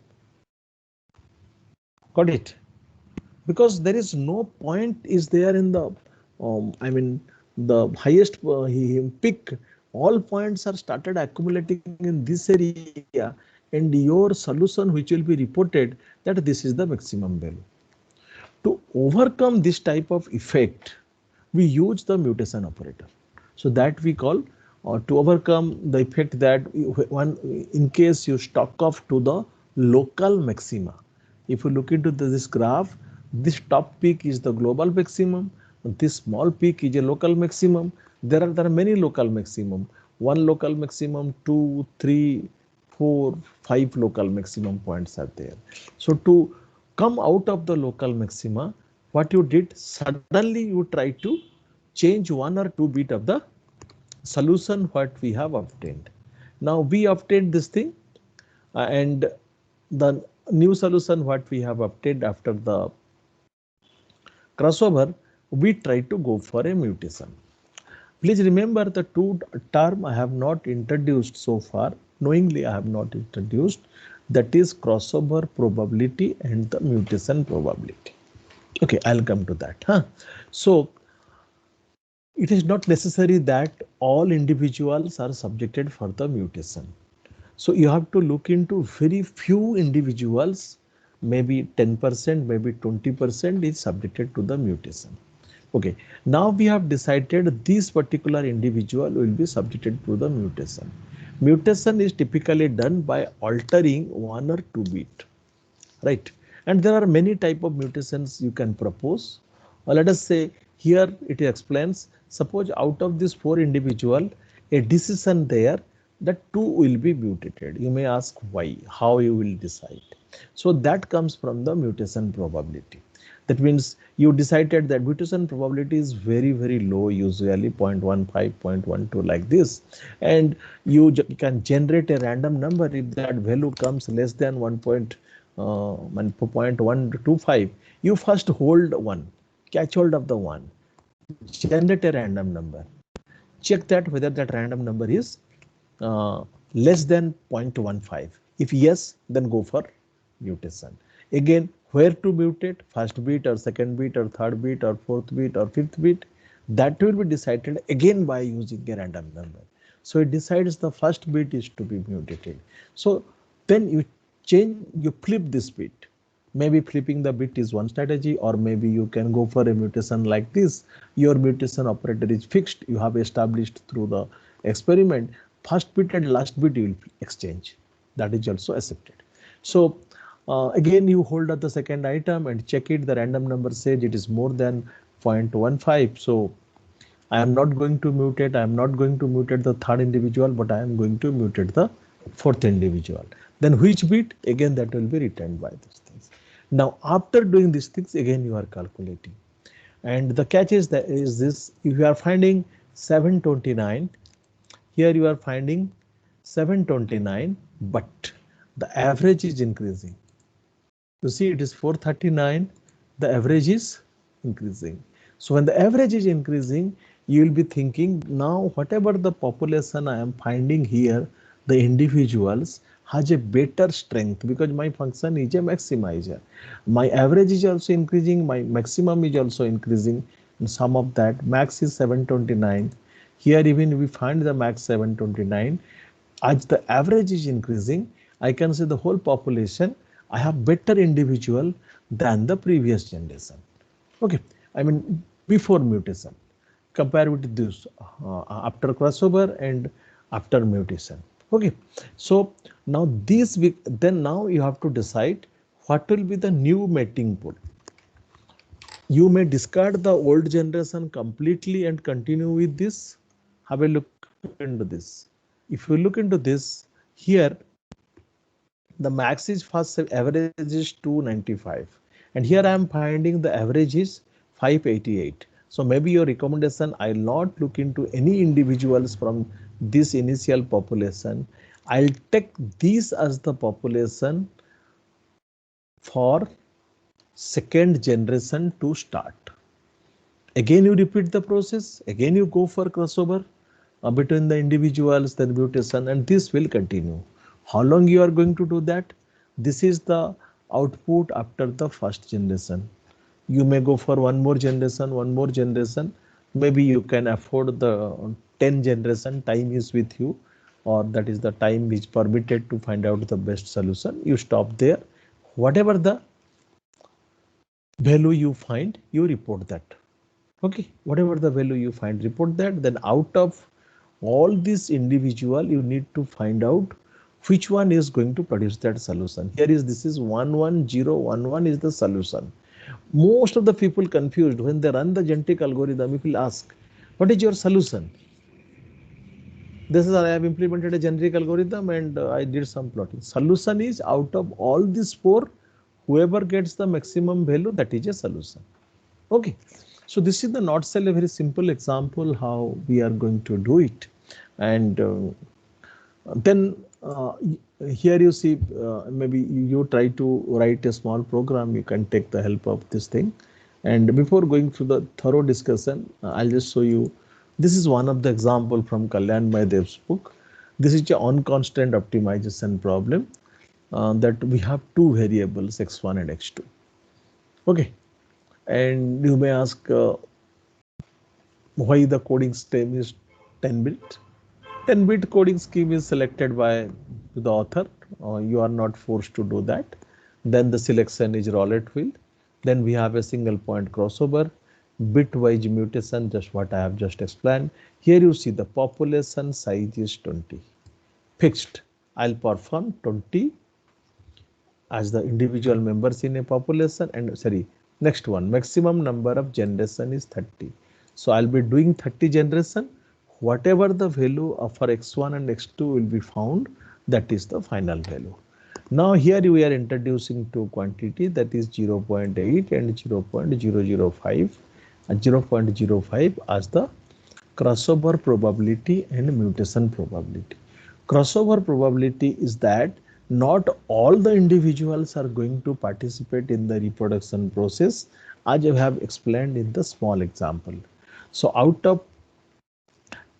Got it? Because there is no point is there in the, the highest peak, all points are started accumulating in this area and your solution which will be reported that this is the maximum value. To overcome this type of effect, we use the mutation operator. So that we call to overcome the effect that one in case you stock off to the local maxima. If you look into this graph, this top peak is the global maximum, this small peak is a local maximum. There are many local maximum, 1 local maximum, 2, 3, 4, 5 local maximum points are there. So to come out of the local maxima, what you did, suddenly you try to change 1 or 2 bit of the solution what we have obtained. Now we obtained this thing and the new solution what we have obtained after the crossover, we try to go for a mutation. Please remember the two term I have not introduced so far, knowingly I have not introduced, that is crossover probability and the mutation probability. Okay, I'll come to that. So it is not necessary that all individuals are subjected for the mutation. So you have to look into very few individuals, maybe 10%, maybe 20% is subjected to the mutation. Okay, now we have decided this particular individual will be subjected to the mutation. Mutation is typically done by altering 1 or 2 bit, right? And there are many type of mutations you can propose. Or let us say here it explains, suppose out of this 4 individual, a decision there that 2 will be mutated. You may ask why, how you will decide. So that comes from the mutation probability. That means you decided that mutation probability is very, very low, usually 0.15, 0.12 like this. And you can generate a random number if that value comes less than 1.125. You first hold 1, catch hold of the 1, generate a random number. Check that whether that random number is less than 0.15. If yes, then go for mutation. Again, where to mutate, first bit or second bit or third bit or fourth bit or fifth bit, that will be decided again by using a random number. So it decides the first bit is to be mutated. So then you change, you flip this bit. Maybe flipping the bit is one strategy, or maybe you can go for a mutation like this. Your mutation operator is fixed, you have established through the experiment. First bit and last bit you will exchange. That is also accepted. So again, you hold up the second item and check it. The random number says it is more than 0.15. So I am not going to mutate. I am not going to mutate the third individual, but I am going to mutate the fourth individual. Then which bit? Again, that will be returned by these things. Now, after doing these things, again, you are calculating. And the catch is that is this: if you are finding 729, here you are finding 729, but the average is increasing. You see, it is 439, the average is increasing. So when the average is increasing, you will be thinking, now whatever the population I am finding here, the individuals has a better strength because my function is a maximizer. My average is also increasing, my maximum is also increasing. And sum of that, max is 729. Here even we find the max 729. As the average is increasing, I can say the whole population, I have better individual than the previous generation. Okay, I mean before mutation. Compare with this after crossover and after mutation. Okay, so now this then now you have to decide what will be the new mating pool. You may discard the old generation completely and continue with this. Have a look into this. If you look into this here, the max is first average is 295, and here I am finding the average is 588. So maybe your recommendation, I'll not look into any individuals from this initial population. I'll take this as the population for second generation to start. Again, you repeat the process. Again, you go for crossover between the individuals, then mutation, and this will continue. How long you are going to do that? This is the output after the first generation. You may go for one more generation. Maybe you can afford the 10 generation, time is with you, or that is the time which permitted to find out the best solution. You stop there. Whatever the value you find, you report that. Okay, whatever the value you find, report that. Then out of all these individual, you need to find out which one is going to produce that solution. Here is, this is 11011 is the solution. Most of the people confused when they run the genetic algorithm. If you ask, what is your solution? This is, I have implemented a generic algorithm and I did some plotting. Solution is out of all these 4, whoever gets the maximum value, that is a solution. Okay, so this is the not cell, a very simple example how we are going to do it. And then here you see, maybe you try to write a small program, you can take the help of this thing. And before going through the thorough discussion, I'll just show you. This is one of the example from Kalyan Mahadev's book. This is a on-constant optimization problem that we have two variables x1 and x2. Okay, and you may ask why the coding scheme is 10-bit. 10-bit coding scheme is selected by the author. You are not forced to do that. Then the selection is roulette wheel. Then we have a single point crossover, bitwise mutation, just what I have just explained. Here you see the population size is 20. Fixed. I'll perform 20 as the individual members in a population, and sorry, next one, maximum number of generation is 30. So I'll be doing 30 generation. Whatever the value of for x1 and x2 will be found, that is the final value. Now here we are introducing two quantity, that is 0.8 and 0.005, and 0.05 as the crossover probability and mutation probability. Crossover probability is that not all the individuals are going to participate in the reproduction process, as I have explained in the small example. So out of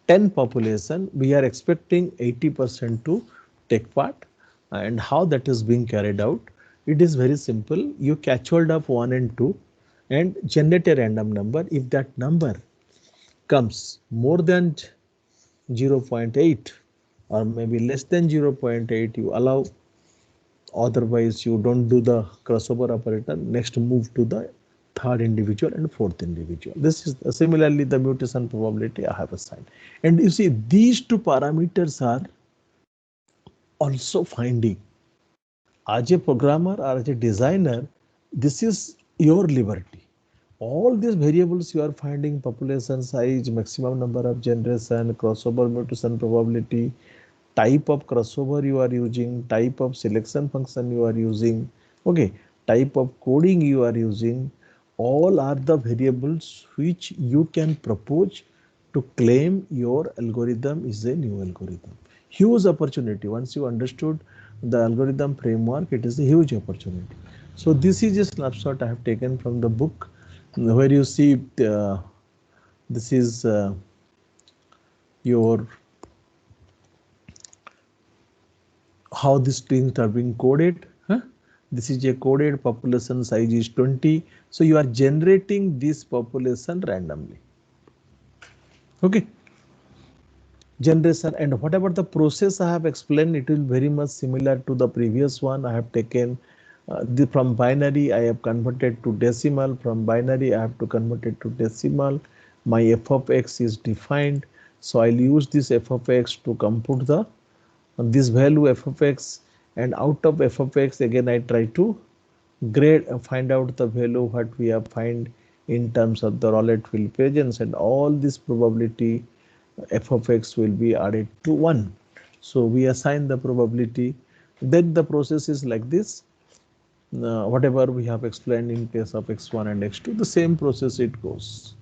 10 population, we are expecting 80% to take part. And how that is being carried out? It is very simple. You catch hold of 1 and 2 and generate a random number. If that number comes more than 0.8 or maybe less than 0.8, you allow. Otherwise, you don't do the crossover operator. Next, move to the third individual and fourth individual. This is similarly the mutation probability I have assigned. And you see, these two parameters are also finding. As a programmer or as a designer, this is your liberty. All these variables you are finding: population size, maximum number of generation, crossover mutation probability, type of crossover you are using, type of selection function you are using, okay, type of coding you are using, all are the variables which you can propose to claim your algorithm is a new algorithm. Huge opportunity. Once you understood the algorithm framework, it is a huge opportunity. So this is a snapshot I have taken from the book, where you see this is your how these things are being coded. This is a coded population size is 20. So you are generating this population randomly. Okay. Generation, and whatever the process I have explained, it will very much similar to the previous one. I have taken from binary, I have converted to decimal. From binary, I have to convert it to decimal. My f of x is defined. So I'll use this f of x to compute the this value f of x, and out of f of x again I try to grade find out the value what we have find in terms of the roulette wheel presence, and all this probability f of x will be added to 1. So we assign the probability. Then the process is like this. Whatever we have explained in case of x1 and x2, the same process it goes.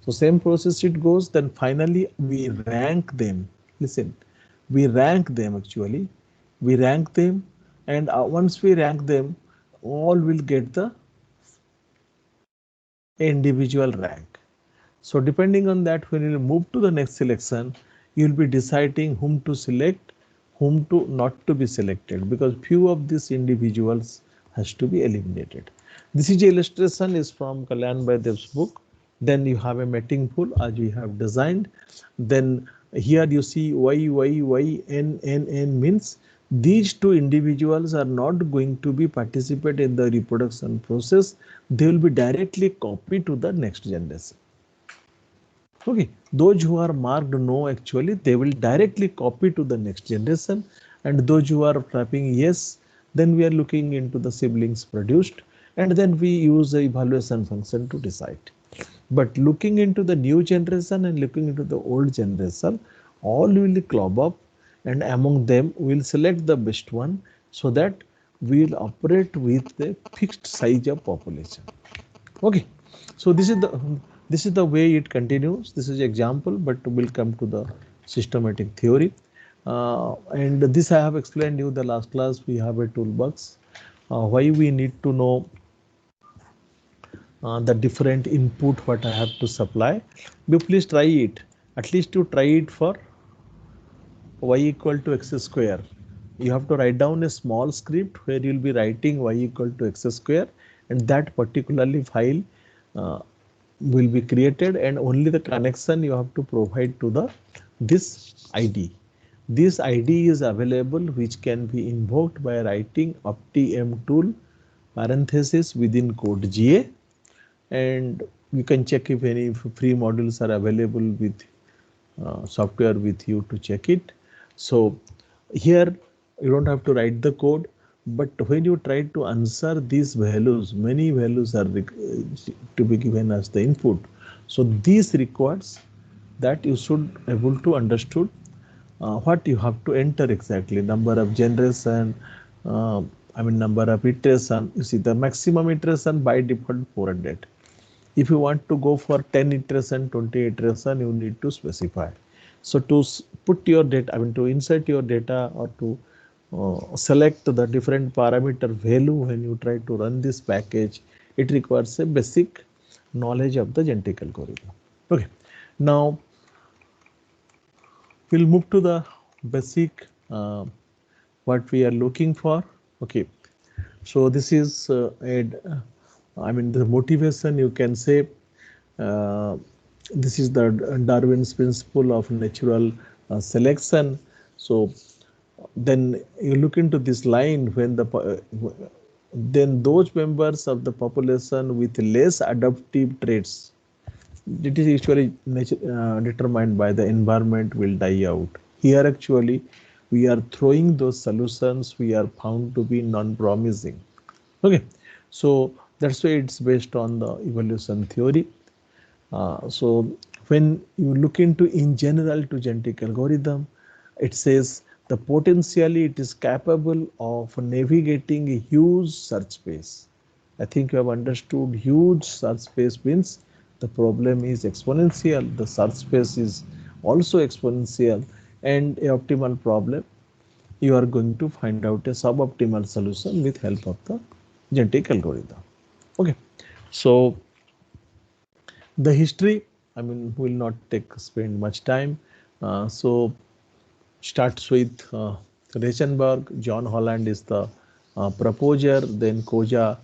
So same process it goes. Then finally we rank them. Listen, we rank them actually. We rank them, and once we rank them, all will get the individual rank. So depending on that, when you move to the next selection, you will be deciding whom to select, whom to not to be selected, because few of these individuals has to be eliminated. This is illustration is from Kalyan Mahadev's book. Then you have a mating pool as we have designed. Then here you see y, y, y, n, n, n means these two individuals are not going to be participate in the reproduction process. They will be directly copied to the next generation. Okay, those who are marked no, actually they will directly copy to the next generation, and those who are tapping yes, then we are looking into the siblings produced, and then we use the evaluation function to decide. But looking into the new generation and looking into the old generation, all will club up, and among them we will select the best one, so that we will operate with the fixed size of population. Okay, so this is the way it continues. This is example, but we'll come to the systematic theory. And this I have explained you the last class. We have a toolbox. Why we need to know the different input what I have to supply. You please try it. At least you try it for y equal to x square. You have to write down a small script where you'll be writing y equal to x square, and that particularly file uh, will be created, and only the connection you have to provide to the this ID. This ID is available, which can be invoked by writing optimtool parenthesis within code GA, and you can check if any free modules are available with software with you to check it. So here you don't have to write the code, but when you try to answer these values, many values are to be given as the input. So this requires that you should able to understood what you have to enter exactly, number of generation, uh, number of iteration. You see the maximum iteration by default 400. If you want to go for 10 iteration, 20 iteration, you need to specify. So to put your data, to insert your data or to select the different parameter value when you try to run this package, it requires a basic knowledge of the genetic algorithm. Okay, now we'll move to the basic what we are looking for. Okay, so this is the motivation, you can say. This is the Darwin's principle of natural selection. So then you look into this line, when then those members of the population with less adaptive traits, it is usually determined by the environment, will die out. Here actually we are throwing those solutions we are found to be non-promising. Okay, so that's why it's based on the evolution theory. So when you look into in general to genetic algorithm, it says the potentially it is capable of navigating a huge search space. I think you have understood huge search space means the problem is exponential, the search space is also exponential, and a optimal problem you are going to find out a suboptimal solution with help of the genetic algorithm. Okay, so the history, will not spend much time. So starts with Reichenberg. John Holland is the proposer, then Koja.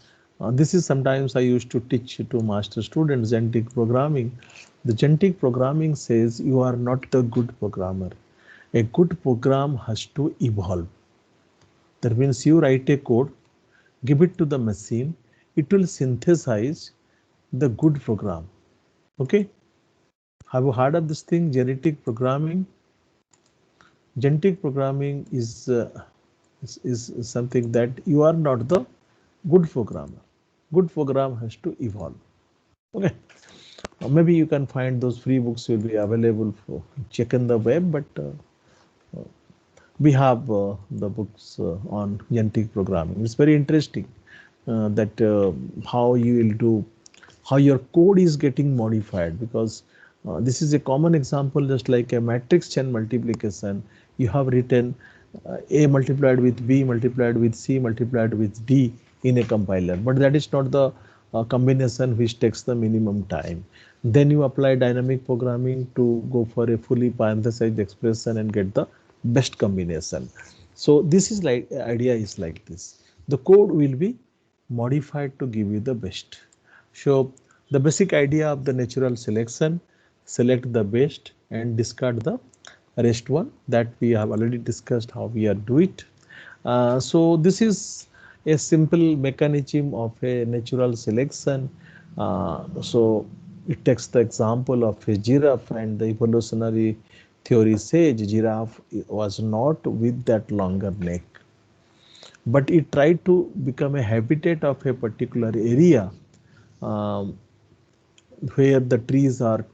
This is sometimes I used to teach to master students genetic programming. The genetic programming says you are not the good programmer. A good program has to evolve. That means you write a code, give it to the machine, it will synthesize the good program. Okay, have you heard of this thing, genetic programming? Genetic programming is something that you are not the good programmer. Good program has to evolve. Okay, maybe you can find those free books will be available for check in the web, but we have the books on genetic programming. It's very interesting that how you will do, how your code is getting modified, because this is a common example, just like a matrix chain multiplication. You have written A multiplied with B multiplied with C multiplied with D in a compiler, but that is not the combination which takes the minimum time. Then you apply dynamic programming to go for a fully parenthesized expression and get the best combination. So this is like idea is like this. The code will be modified to give you the best. So the basic idea of the natural selection, select the best and discard the rest one, that we have already discussed how we are do it. So this is a simple mechanism of a natural selection. So it takes the example of a giraffe, and the evolutionary theory says giraffe was not with that longer neck, but it tried to become a habitat of a particular area um, where the trees are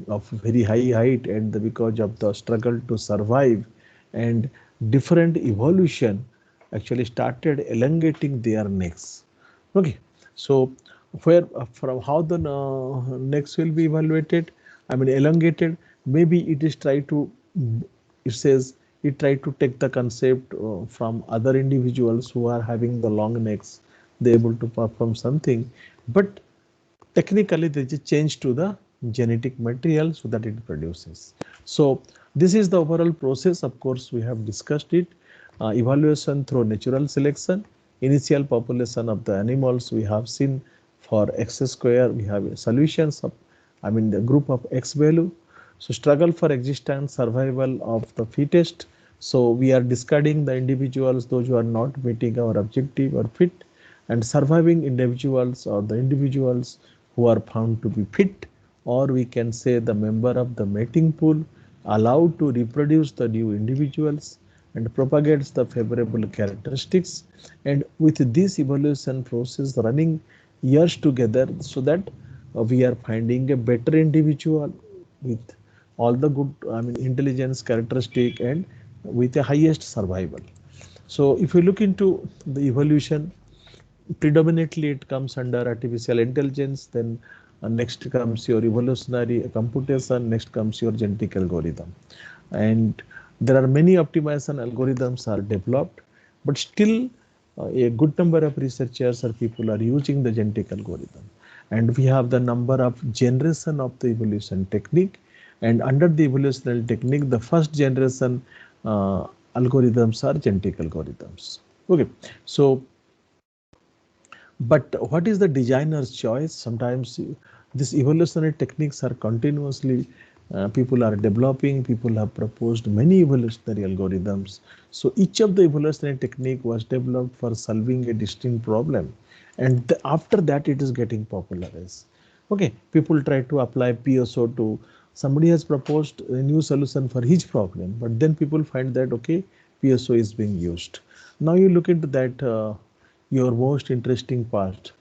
of very high height, and because of the struggle to survive and different evolution actually started elongating their necks. Okay, so where from how the necks will be evaluated, elongated, maybe it is try to, it says it try to take the concept from other individuals who are having the long necks, they able to perform something, but technically there is a change to the genetic material so that it produces. So this is the overall process. Of course, we have discussed it. Evaluation through natural selection, initial population of the animals we have seen for x square, we have solutions of, I mean the group of x value. So struggle for existence, survival of the fittest. So we are discarding the individuals, those who are not meeting our objective or fit, and surviving individuals or the individuals who are found to be fit, or we can say the member of the mating pool allowed to reproduce the new individuals and propagates the favorable characteristics. And with this evolution process running years together, so that we are finding a better individual with all the good, I mean intelligence characteristic and with the highest survival. So if you look into the evolution, predominantly it comes under artificial intelligence, then next comes your evolutionary computation, next comes your genetic algorithm. And there are many optimization algorithms are developed, but still a good number of researchers or people are using the genetic algorithm. And we have the number of generation of the evolution technique, and under the evolutionary technique, the first generation algorithms are genetic algorithms. Okay, so but what is the designer's choice? Sometimes these evolutionary techniques are continuously, people are developing, people have proposed many evolutionary algorithms. So each of the evolutionary technique was developed for solving a distinct problem. And after that, it is getting popularized. Okay, people try to apply PSO to, somebody has proposed a new solution for his problem, but then people find that, okay, PSO is being used. Now you look into that, your most interesting part.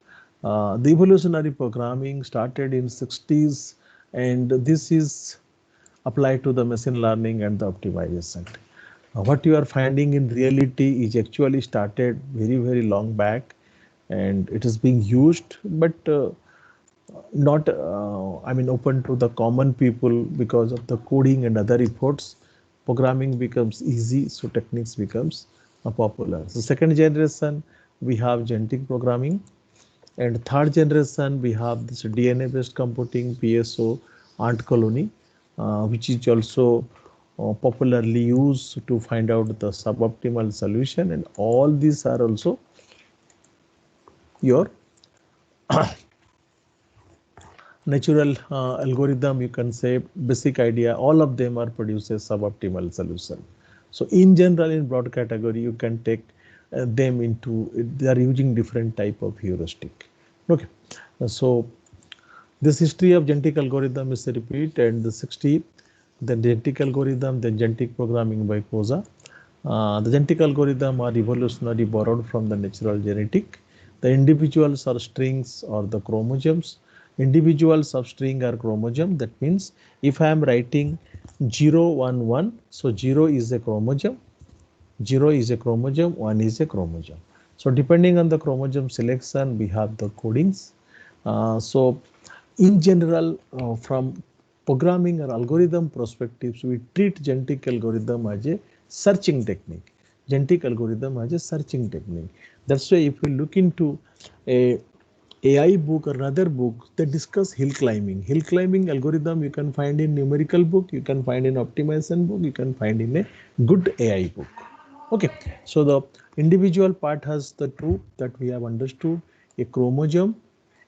The evolutionary programming started in 60s, and this is applied to the machine learning and the optimization. What you are finding in reality is actually started very, very long back, and it is being used, but not, I mean, open to the common people because of the coding and other efforts. Programming becomes easy, so techniques becomes popular. So second generation, we have genetic programming, and third generation we have this DNA based computing, PSO, ant colony, which is also popularly used to find out the suboptimal solution, and all these are also your natural algorithm, you can say basic idea, all of them are produces suboptimal solution. So in general, in broad category, you can take them into, they are using different type of heuristic. Okay, so this history of genetic algorithm is a repeat, and the 60, the genetic algorithm, then genetic programming by Koza. The genetic algorithm are evolutionary borrowed from the natural genetic. The individuals are strings or the chromosomes. Individuals of string are chromosome. That means if I am writing 0, 1, 1, so 0 is a chromosome, 0 is a chromosome, 1 is a chromosome. So depending on the chromosome selection, we have the codings. So in general, from programming or algorithm perspectives, we treat genetic algorithm as a searching technique. Genetic algorithm as a searching technique. That's why if you look into a AI book or another book that discuss hill climbing. Hill climbing algorithm you can find in numerical book, you can find in optimization book, you can find in a good AI book. Okay, so the individual part has the two that we have understood, a chromosome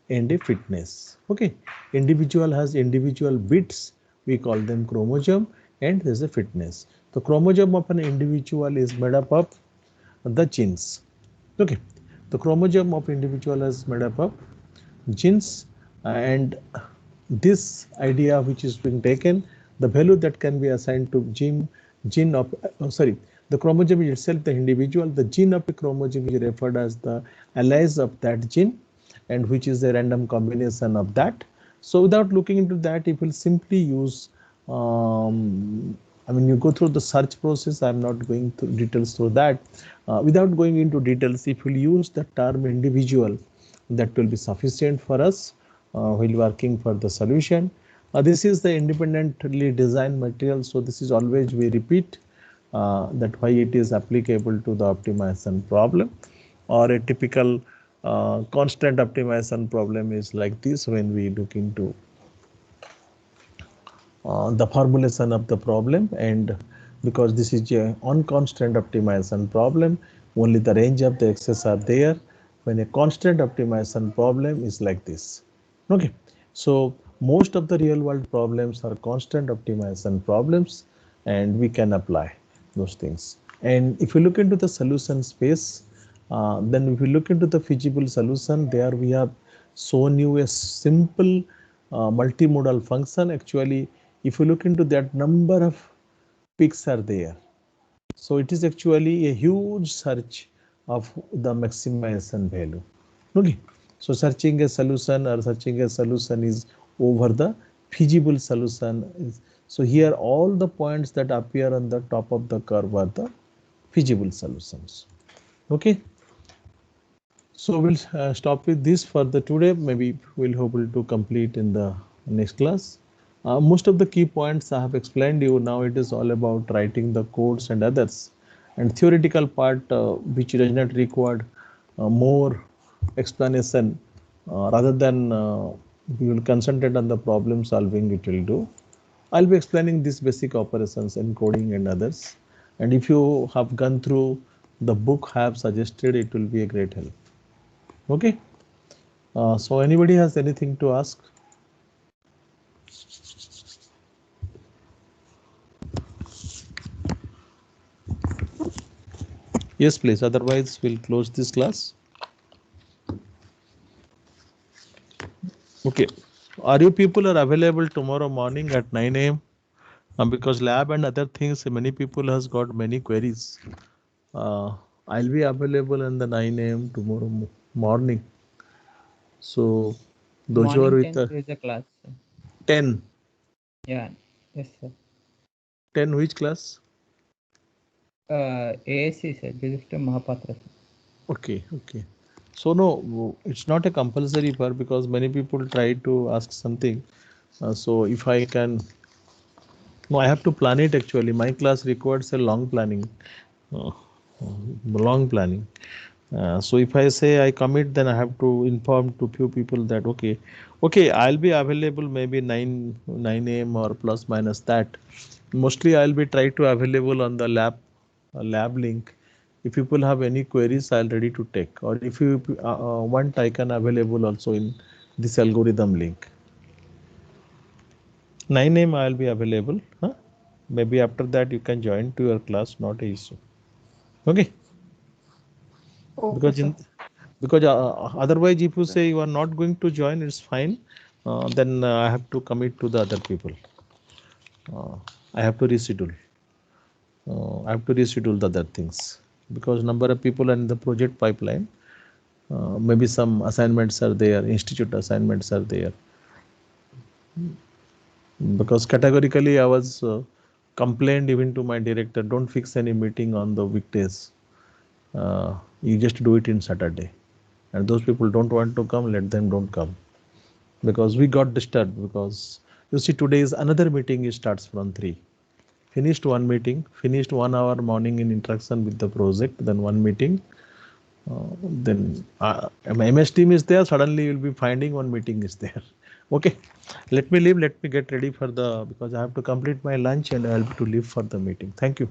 and a fitness. Okay, individual has individual bits, we call them chromosome, and there's a fitness. The chromosome of an individual is made up of the genes. Okay, the chromosome of individual is made up of genes, and this idea which is being taken, the value that can be assigned to gene of the chromosome itself, the individual, the gene of a chromosome is referred as the alleles of that gene, and which is a random combination of that. So without looking into that, if you simply use, I mean, you go through the search process. I'm not going through details through that. Without going into details, if you use the term individual, that will be sufficient for us while working for the solution. This is the independently designed material. So this is always we repeat that why it is applicable to the optimization problem or a typical constant optimization problem is like this when we look into the formulation of the problem, and because this is a unconstant optimization problem, only the range of the x's are there. When a constant optimization problem is like this. Okay, so most of the real world problems are constant optimization problems, and we can apply those things. And if you look into the solution space, then if you look into the feasible solution, there we have shown you a simple multimodal function. Actually, if you look into that, number of peaks are there. So it is actually a huge search of the maximization value. Okay. So searching a solution is over the feasible solution. So here all the points that appear on the top of the curve are the feasible solutions. Okay. So we'll stop with this for the today. Maybe we'll able to complete in the next class. Most of the key points I have explained you. Now it is all about writing the codes and others, and theoretical part which does not require more explanation, rather than we will concentrate on the problem solving. It will do. I'll be explaining these basic operations, encoding and others. And if you have gone through the book I have suggested, it will be a great help. Okay. So anybody has anything to ask? Yes, please. Otherwise, we'll close this class. Okay. Are you people are available tomorrow morning at 9 a.m.? Because lab and other things, many people has got many queries. I'll be available in the 9 a.m. tomorrow morning. So those who are Morning with 10 there is a class. 10. Yeah. Yes, sir. 10 which class? ASC, sir. Joseph Mahapatra. Sir. Okay, okay. So no, it's not a compulsory part because many people try to ask something. So if I can, no, I have to plan it actually. My class requires a long planning, uh, long planning. So if I say I commit, then I have to inform to few people that okay, I'll be available maybe 9 a.m. or plus minus that. Mostly I'll be try to available on the lab link. If people have any queries, I'll ready to take. Or if you want, I can available also in this algorithm link. 9 a.m. I'll be available. Huh? Maybe after that you can join to your class, not a issue. Okay. Okay, Because otherwise, if you say you are not going to join, it's fine. Then I have to commit to the other people. I have to reschedule. I have to reschedule the other things because number of people in the project pipeline. Maybe some assignments are there, institute assignments are there. Because categorically, I was complained even to my director, don't fix any meeting on the weekdays. You just do it in Saturday. And those people don't want to come, let them don't come. Because we got disturbed because you see today is another meeting starts from 3. Finished one meeting, finished 1 hour morning in interaction with the project, then one meeting. Then MS team is there, suddenly you'll be finding one meeting is there. Okay, let me leave, let me get ready for the, because I have to complete my lunch and I'll have to leave for the meeting. Thank you.